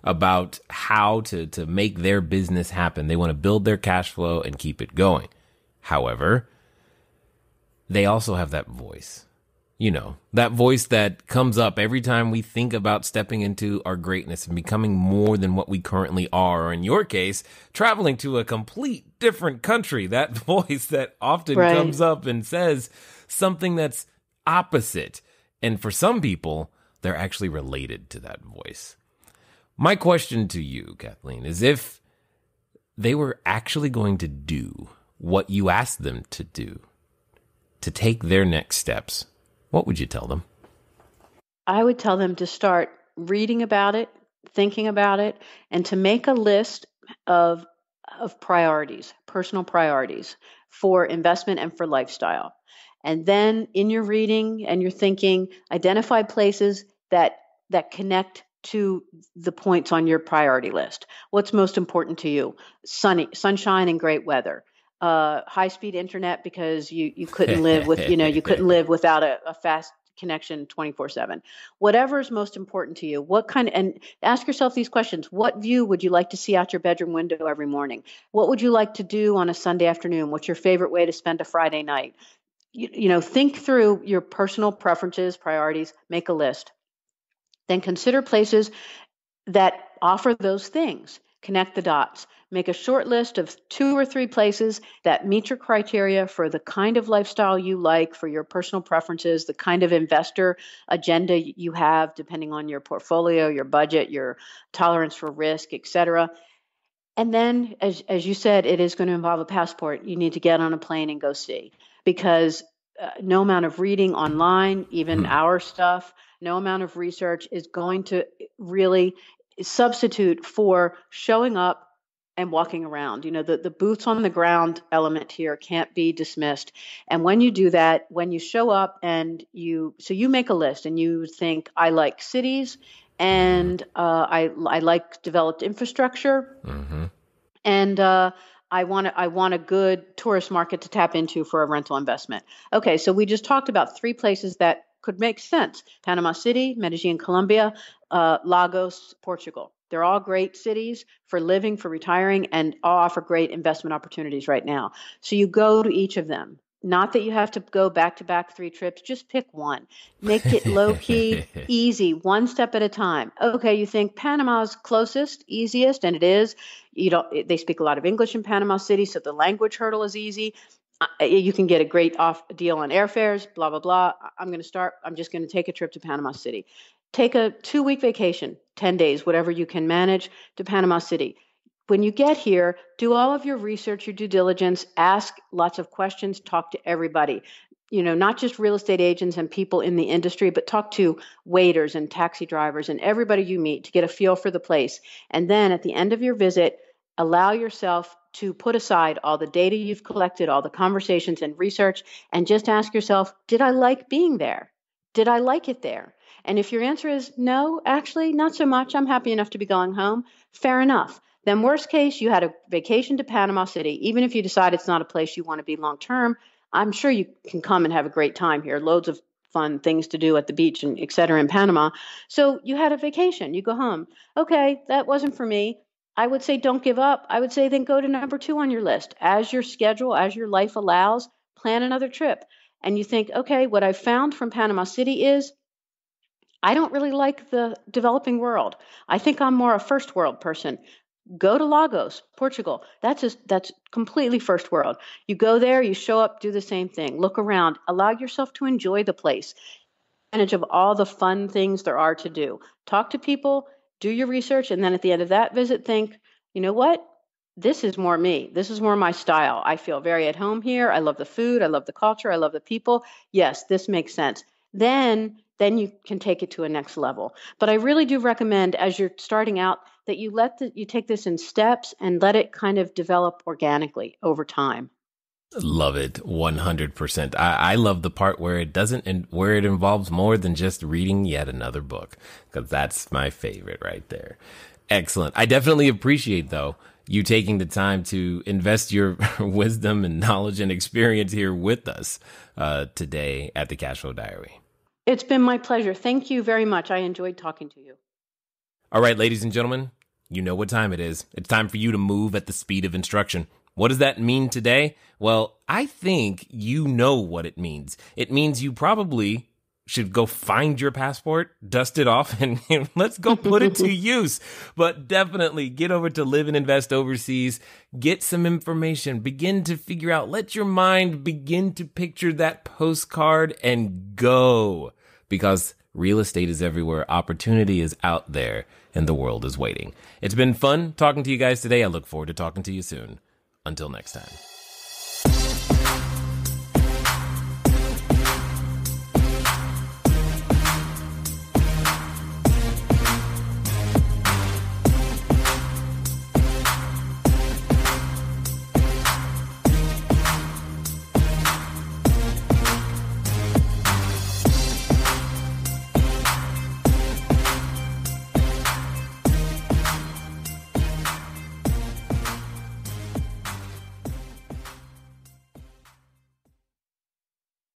about how to make their business happen. They want to build their cash flow and keep it going. However, they also have that voice. That voice that comes up every time we think about stepping into our greatness and becoming more than what we currently are, or in your case, traveling to a complete different country. That voice that often comes up and says something that's opposite. And for some people, they're actually related to that voice. My question to you, Kathleen, is if they were actually going to do what you asked them to do, to take their next steps, what would you tell them? I would tell them to start reading about it, thinking about it, and to make a list of priorities, personal priorities for investment and for lifestyle. And then in your reading and your thinking, identify places that connect to the points on your priority list. What's most important to you? Sunshine and great weather. High-speed internet because you couldn't live with, you couldn't live without a fast connection 24/7. Whatever is most important to you, and ask yourself these questions. What view would you like to see out your bedroom window every morning? What would you like to do on a Sunday afternoon? What's your favorite way to spend a Friday night? Think through your personal preferences, priorities, make a list. Then consider places that offer those things. Connect the dots. Make a short list of 2 or 3 places that meet your criteria for the kind of lifestyle you like, for your personal preferences, the kind of investor agenda you have, depending on your portfolio, your budget, your tolerance for risk, etc. And then, as you said, it is going to involve a passport. You need to get on a plane and go see, because no amount of reading online, even our stuff, no amount of research is going to really substitute for showing up and walking around. The boots on the ground element here can't be dismissed. And when you do that, when you show up and you make a list and you think, I like cities and I like developed infrastructure, and I want a good tourist market to tap into for a rental investment. Okay, so we just talked about 3 places that could make sense: Panama City, Medellin, Colombia, Lagos, Portugal. They're all great cities for living, for retiring, and all offer great investment opportunities right now. So you go to each of them. Not that you have to go back-to-back 3 trips. Just pick one. Make it low-key, easy, one step at a time. Okay, you think Panama's closest, easiest, and it is. They speak a lot of English in Panama City, so the language hurdle is easy. You can get a great off deal on airfares, blah, blah, blah. I'm just going to take a trip to Panama City. Take a 2-week vacation, 10 days, whatever you can manage, to Panama City. When you get here, do all of your research, your due diligence, ask lots of questions, talk to everybody. Not just real estate agents and people in the industry, but talk to waiters and taxi drivers and everybody you meet to get a feel for the place. And then at the end of your visit, allow yourself to put aside all the data you've collected, all the conversations and research, and just ask yourself, did I like being there? Did I like it there? And if your answer is no, actually, not so much, I'm happy enough to be going home, fair enough. Then worst case, you had a vacation to Panama City. Even if you decide it's not a place you want to be long term, I'm sure you can come and have a great time here. Loads of fun things to do at the beach and et cetera in Panama. So you had a vacation, you go home. Okay, that wasn't for me. I would say don't give up. I would say then go to number 2 on your list. As your schedule, as your life allows, plan another trip. And you think, okay, what I found from Panama City is I don't really like the developing world. I think I'm more a first world person. Go to Lagos, Portugal. That's completely first world. You go there, you show up, do the same thing. Look around. Allow yourself to enjoy the place. Advantage of all the fun things there are to do. Talk to people, do your research, and then at the end of that visit, think, you know what? This is more me. This is more my style. I feel very at home here. I love the food. I love the culture. I love the people. Yes, this makes sense. Then you can take it to a next level. But I really do recommend, as you're starting out, that you take this in steps and let it kind of develop organically over time. Love it. 100%. I love the part where where it involves more than just reading yet another book, because that's my favorite right there. Excellent. I definitely appreciate, though, you taking the time to invest your wisdom and knowledge and experience here with us today at the Cashflow Diary. It's been my pleasure. Thank you very much. I enjoyed talking to you. All right, ladies and gentlemen, you know what time it is. It's time for you to move at the speed of instruction. What does that mean today? Well, I think you know what it means. It means you probably should go find your passport, dust it off, and let's go put it to use. But definitely get over to Live and Invest Overseas, get some information, begin to figure out, let your mind begin to picture that postcard and go. Because real estate is everywhere, opportunity is out there, and the world is waiting. It's been fun talking to you guys today. I look forward to talking to you soon. Until next time.